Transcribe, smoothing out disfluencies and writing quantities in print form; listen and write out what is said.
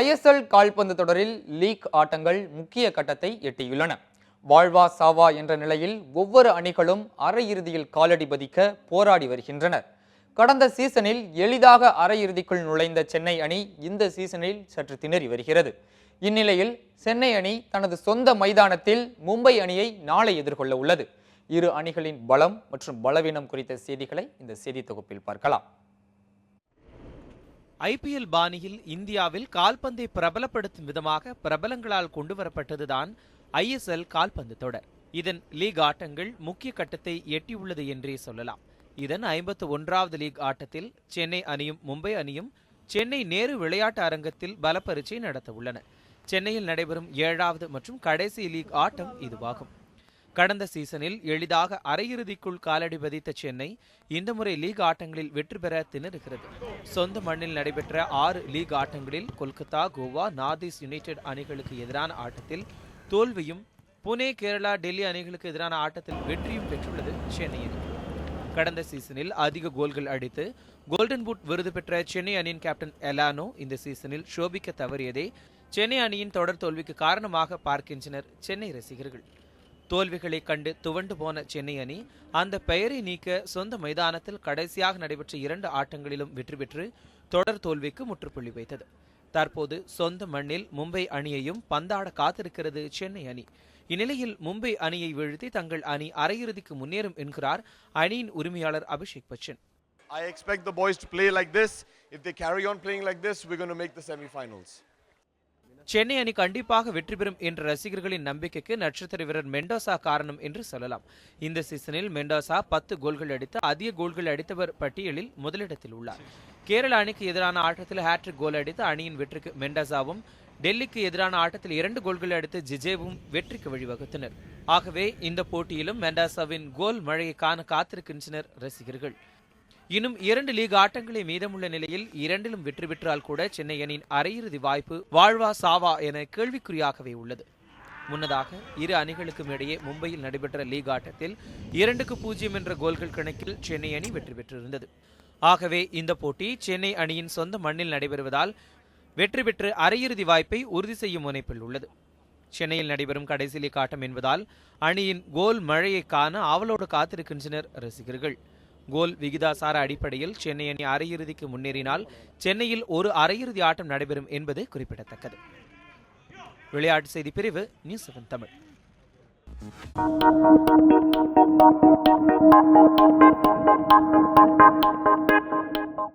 ISL கால்பந்து தொடரில் league ஆட்டங்கள் முக்கிய கட்டத்தை எட்டியுள்ளன. வாழ்வா சாவா என்ற நிலையில் ஒவ்வொரு அணிகளும் அரையிறுதியில் காலடி பதிக்க போராடி வருகின்றனர். கடந்த சீசனில் எளிதாக அரையிறுதிக்குள் நுழைந்த சென்னை அணி இந்த சீசனில் சற்று திணறி வருகிறது. இந்நிலையில் சென்னை அணி தனது சொந்த மைதானத்தில் மும்பை அணியை நாளை எதிர்கொள்ள உள்ளது. இரு அணிகளின் பலம் மற்றும் பலவீனம் குறித்த செய்திகளை இந்த செய்தி தொகுப்பில் பார்க்கலாம். IPL பாணியில் இந்தியாவில் கால்பந்தை பிரபலப்படுத்தும் விதமாக பிரபலங்களால் கொண்டுவரப்பட்டதுதான் ISL கால்பந்து தொடர். இதன் லீக் ஆட்டங்கள் முக்கிய கட்டத்தை எட்டியுள்ளது என்றே சொல்லலாம். இதன் 51வது லீக் ஆட்டத்தில் சென்னை அணியும் மும்பை அணியும் சென்னை நேரு விளையாட்டு அரங்கத்தில் பலப்பரீட்சை நடத்த உள்ளன. சென்னையில் நடைபெறும் 7வது மற்றும் கடைசி லீக் ஆட்டம் இதுவாகும். கடந்த சீசனில் எளிதாக அரையிறுதிக்குள் காலடி பதித்த சென்னை இந்த முறை லீக் ஆட்டங்களில் வெற்றி பெற திணறுகிறது. சொந்த மண்ணில் நடைபெற்ற 6 லீக் ஆட்டங்களில் Kolkata, Goa, north east united அணிகளுக்கு எதிரான ஆட்டத்தில் தோல்வியும், புனே, கேரளா, டெல்லி அணிகளுக்கு எதிரான ஆட்டத்தில் வெற்றியும் பெற்றுள்ளது சென்னை அணி. கடந்த சீசனில் அதிக கோல்கள் அடித்து கோல்டன் பூட் விருது பெற்ற சென்னை அணியின் கேப்டன் எலானோ இந்த சீசனில் சோபிக்க தவறியதே சென்னை அணியின் தொடர் தோல்விக்கு காரணமாக பார்க்கின்றனர் சென்னை ரசிகர்கள். தோல்விகளை கண்டு துவண்டு போன சென்னை அணி அந்த பெயரை நீக்க சொந்த மைதானத்தில் கடைசியாக நடைபெற்ற 2 ஆட்டங்களிலும் வெற்றி பெற்று தொடர் தோல்விக்கு முற்றுப்புள்ளி வைத்தது. தற்போது சொந்த மண்ணில் மும்பை அணியையும் பந்தாட காத்திருக்கிறது சென்னை அணி. இந்நிலையில் மும்பை அணியை வீழ்த்தி தங்கள் அணி அரையிறுதிக்கு முன்னேறும் என்கிறார் அணியின் உரிமையாளர் Abhishek Bachchan. I expect the boys to play like this. If they carry on playing like this, we're going to make the semi-finals. Chennai அணி கண்டிப்பாக வெற்றி பெறும் என்ற ரசிகர்களின் நம்பிக்கைக்கு நட்சத்திர வீரர் மெண்டோசா காரணம் என்று சொல்லலாம். இந்த சீசனில் மெண்டோசா 10 கோல்கள் அடித்து அதிக கோல்கள் அடித்தவர் பட்டியலில் முதலிடத்தில் உள்ளார். கேரள அணிக்கு எதிரான ஆட்டத்தில் ஹேட்ரிக் கோல் அடித்து அணியின் வெற்றிக்கு மெண்டோசாவும், டெல்லிக்கு எதிரான ஆட்டத்தில் 2 கோல்கள் அடித்து ஜிஜேவும் வெற்றிக்கு வழிவகுத்தனர். ஆகவே இந்த போட்டியிலும் மெண்டோசாவின் கோல் மழையை காண காத்திருக்கின்றனர் ரசிகர்கள். இன்னும் 2 லீக் ஆட்டங்களே மீதமுள்ள நிலையில் 2லும் வெற்றி பெற்றால் கூட சென்னை அணியின் அரையிறுதி வாய்ப்பு வாழ்வா சாவா என கேள்விக்குறியாகவே உள்ளது. முன்னதாக இரு அணிகளுக்கும் இடையே மும்பையில் நடைபெற்ற லீக் ஆட்டத்தில் 2-0 என்ற கோல்கள் கணக்கில் சென்னை அணி வெற்றி பெற்றிருந்தது. ஆகவே இந்த போட்டி சென்னை அணியின் சொந்த மண்ணில் நடைபெறுவதால் வெற்றி பெற்று அரையிறுதி வாய்ப்பை உறுதி செய்யும் முனைப்பில் உள்ளது. சென்னையில் நடைபெறும் கடைசி லீக் ஆட்டம் என்பதால் அணியின் கோல் மழையை காண ஆவலோடு காத்திருக்கின்றனர் ரசிகர்கள். கோல் விகிதாசார அடிப்படையில் சென்னை அணி அரையிறுதிக்கு முன்னேறினால் சென்னையில் ஒரு அரையிறுதி ஆட்டம் நடைபெறும் என்பது குறிப்பிடத்தக்கது. விளையாட்டு செய்தி பிரிவு நியூஸ் 7 தமிழ்.